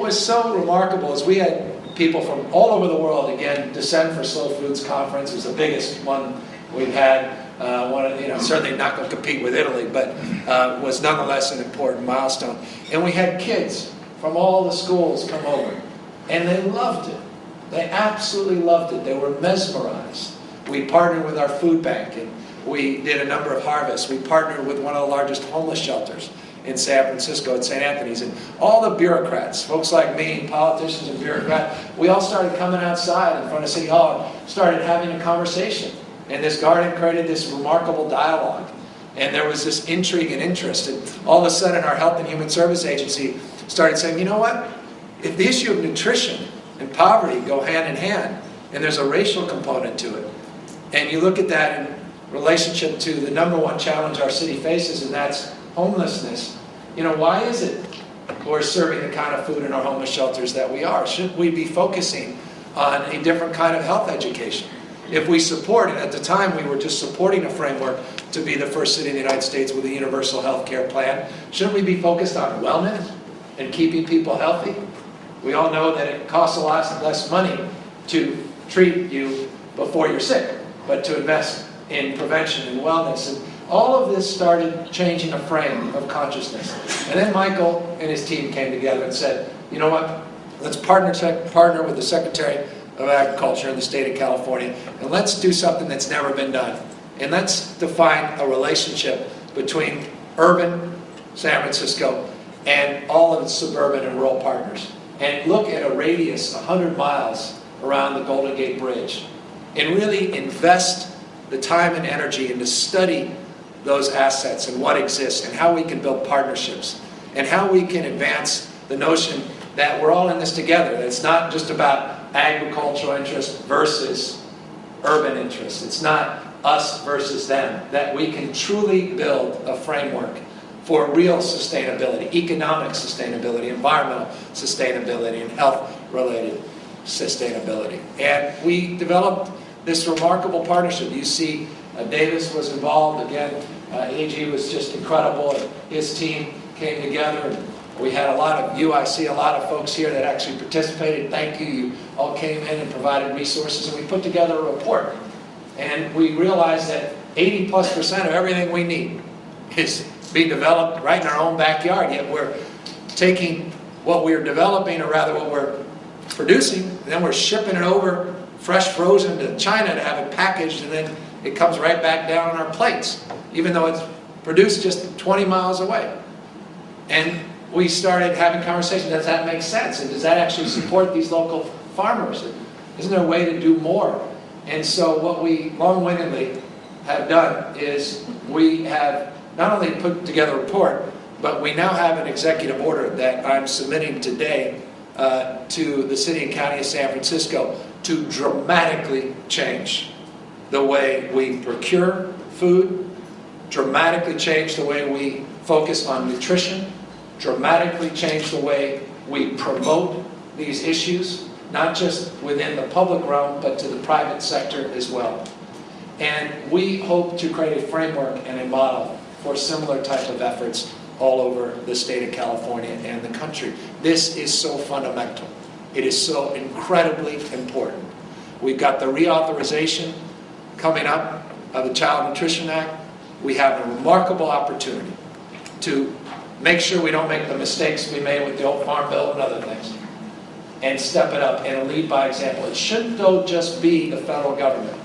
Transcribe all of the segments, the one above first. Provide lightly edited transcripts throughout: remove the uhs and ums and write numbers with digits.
was so remarkable is we had people from all over the world, again, descend for Slow Foods Conference. It was the biggest one we've had. Certainly not going to compete with Italy, but was nonetheless an important milestone. And we had kids from all the schools come over, and they loved it. They absolutely loved it. They were mesmerized. We partnered with our food bank, and we did a number of harvests. We partnered with one of the largest homeless shelters in San Francisco at St. Anthony's. And all the bureaucrats, folks like me, politicians and bureaucrats, we all started coming outside in front of City Hall and started having a conversation. And this garden created this remarkable dialogue. And there was this intrigue and interest. And all of a sudden our Health and Human Service Agency started saying, you know what? If the issue of nutrition and poverty go hand in hand, and there's a racial component to it, and you look at that in relationship to the number one challenge our city faces, and that's homelessness, why is it we're serving the kind of food in our homeless shelters that we are? Shouldn't we be focusing on a different kind of health education? If we support, and at the time we were just supporting a framework to be the first city in the United States with a universal health care plan, shouldn't we be focused on wellness and keeping people healthy? We all know that it costs a lot less money to treat you before you're sick, but to invest in prevention and wellness. And all of this started changing a frame of consciousness. And then Michael and his team came together and said, you know what, let's partner with the Secretary of Agriculture in the state of California, and let's do something that's never been done. And let's define a relationship between urban San Francisco and all of its suburban and rural partners. And look at a radius 100 miles around the Golden Gate Bridge and really invest the time and energy into study those assets and what exists and how we can build partnerships and how we can advance the notion that we're all in this together. That it's not just about agricultural interest versus urban interest. It's not us versus them. That we can truly build a framework for real sustainability, economic sustainability, environmental sustainability, and health-related sustainability. And we developed this remarkable partnership. You see, Davis was involved again. AG was just incredible, and his team came together. And we had I see a lot of folks here that actually participated. Thank you. You all came in and provided resources, and we put together a report. And we realized that 80+% of everything we need is being developed right in our own backyard. Yet we're taking what we're developing, or rather what we're producing, and then we're shipping it over fresh frozen to China to have it packaged, and then it comes right back down on our plates, even though it's produced just 20 miles away. And we started having conversations. Does that make sense? And does that actually support these local farmers? Isn't there a way to do more? And so what we long-windedly have done is we have not only put together a report, but we now have an executive order that I'm submitting today to the City and County of San Francisco to dramatically change the way we procure food, dramatically change the way we focus on nutrition, dramatically change the way we promote these issues, not just within the public realm, but to the private sector as well. And we hope to create a framework and a model for similar type of efforts all over the state of California and the country. This is so fundamental. It is so incredibly important. We've got the reauthorization coming up of the Child Nutrition Act. We have a remarkable opportunity to make sure we don't make the mistakes we made with the old Farm Bill and other things, and step it up and lead by example. It shouldn't, though, just be the federal government.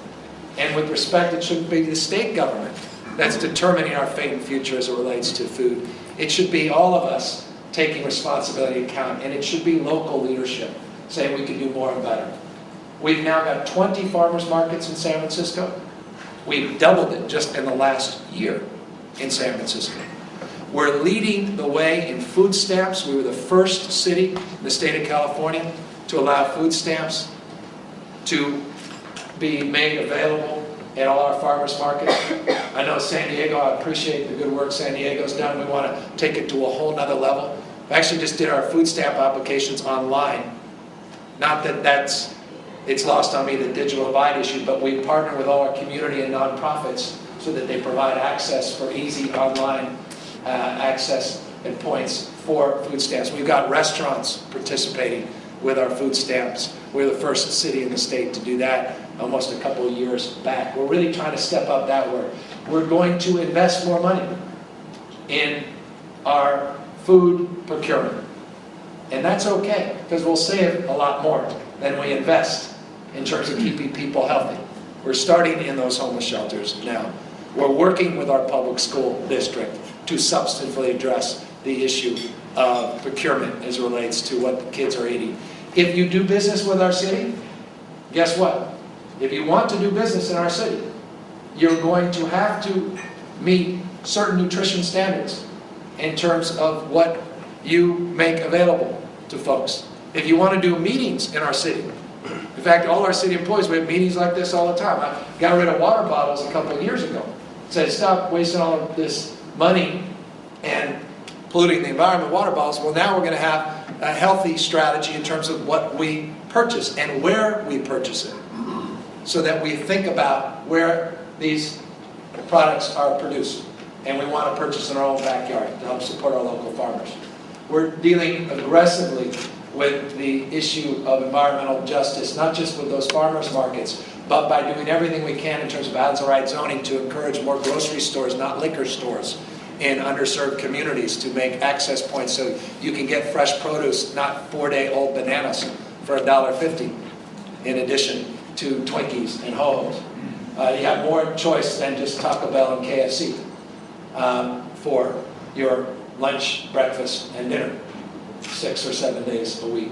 And with respect, it shouldn't be the state government that's determining our fate and future as it relates to food. It should be all of us taking responsibility and account, and it should be local leadership saying we can do more and better. We've now got 20 farmers markets in San Francisco. We've doubled it just in the last year in San Francisco. We're leading the way in food stamps. We were the first city in the state of California to allow food stamps to be made available at all our farmers markets. I know San Diego, I appreciate the good work San Diego's done. We want to take it to a whole nother level. We actually just did our food stamp applications online. Not that it's lost on me, the digital divide issue, but we partner with all our community and nonprofits so that they provide access for easy online access and points for food stamps. We've got restaurants participating with our food stamps. We're the first city in the state to do that almost a couple of years back. We're really trying to step up that work. We're going to invest more money in our food procurement. And that's okay, because we'll save a lot more than we invest in terms of keeping people healthy. We're starting in those homeless shelters now. We're working with our public school district to substantively address the issue of procurement as it relates to what the kids are eating. If you do business with our city, guess what? If you want to do business in our city, you're going to have to meet certain nutrition standards in terms of what you make available to folks. If you want to do meetings in our city, in fact, all our city employees, we have meetings like this all the time. I got rid of water bottles a couple of years ago. Said, stop wasting all of this money and polluting the environment with water bottles. Well, now we're going to have a healthy strategy in terms of what we purchase and where we purchase it, so that we think about where these products are produced. And we want to purchase in our own backyard to help support our local farmers. We're dealing aggressively with the issue of environmental justice, not just with those farmers markets, but by doing everything we can in terms of as-of-right zoning to encourage more grocery stores, not liquor stores, in underserved communities, to make access points so you can get fresh produce, not 4-day-old bananas for $1.50, in addition to Twinkies and Ho-Hos. You have more choice than just Taco Bell and KFC for your lunch, breakfast, and dinner, 6 or 7 days a week.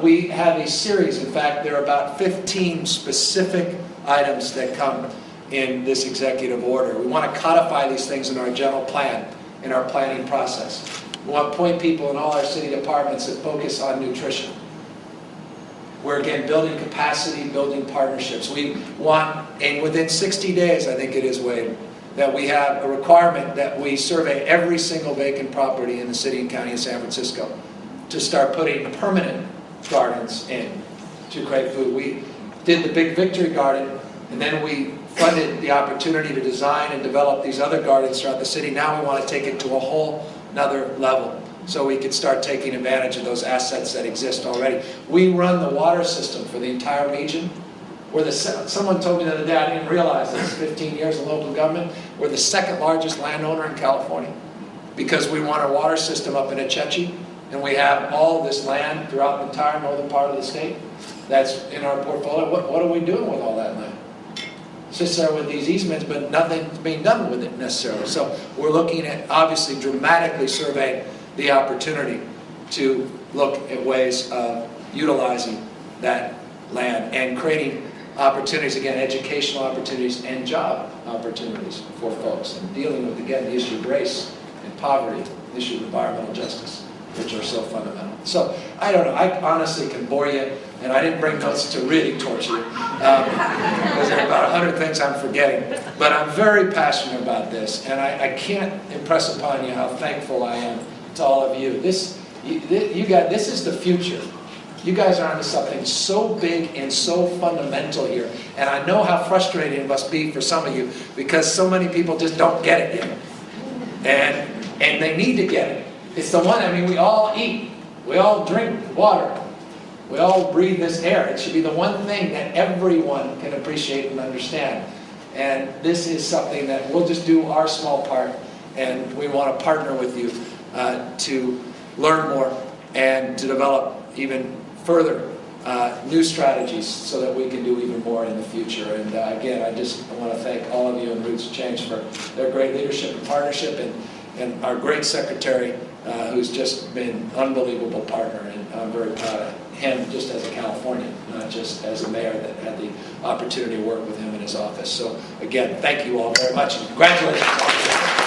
We have a series, in fact, there are about 15 specific items that come in this executive order. We want to codify these things in our general plan, in our planning process. We want to appoint people in all our city departments that focus on nutrition. We're, again, building capacity, building partnerships. We want, and within 60 days, I think it is, Wade, that we have a requirement that we survey every single vacant property in the city and county of San Francisco to start putting permanent gardens in to create food. We did the Big Victory Garden, and then we funded the opportunity to design and develop these other gardens throughout the city. Now we want to take it to a whole nother level so we can start taking advantage of those assets that exist already. We run the water system for the entire region. Someone told me the other day, I didn't realize this, 15 years in local government, we're the second largest landowner in California because we run our water system up in Achechi, and we have all this land throughout the entire northern part of the state that's in our portfolio. What are we doing with all that land? It's just there with these easements, but nothing's being done with it necessarily. So we're looking at, obviously, dramatically surveying the opportunity to look at ways of utilizing that land and creating opportunities, again, educational opportunities and job opportunities for folks, and dealing with, again, the issue of race and poverty, the issue of environmental justice, which are so fundamental. So, I don't know, I honestly can bore you, and I didn't bring notes to really torture you, because there are about 100 things I'm forgetting, but I'm very passionate about this, and I can't impress upon you how thankful I am to all of you. This is the future. You guys are onto something so big and so fundamental here. And I know how frustrating it must be for some of you because so many people just don't get it yet. And they need to get it. It's the one, I mean, we all eat. We all drink water. We all breathe this air. It should be the one thing that everyone can appreciate and understand. And this is something that we'll just do our small part. And we want to partner with you to learn more and to develop even further new strategies so that we can do even more in the future. And again, I want to thank all of you in Roots of Change for their great leadership and partnership, and our great secretary who's just been an unbelievable partner, and I'm very proud of him just as a Californian, not just as a mayor that had the opportunity to work with him in his office. So again, thank you all very much, and congratulations.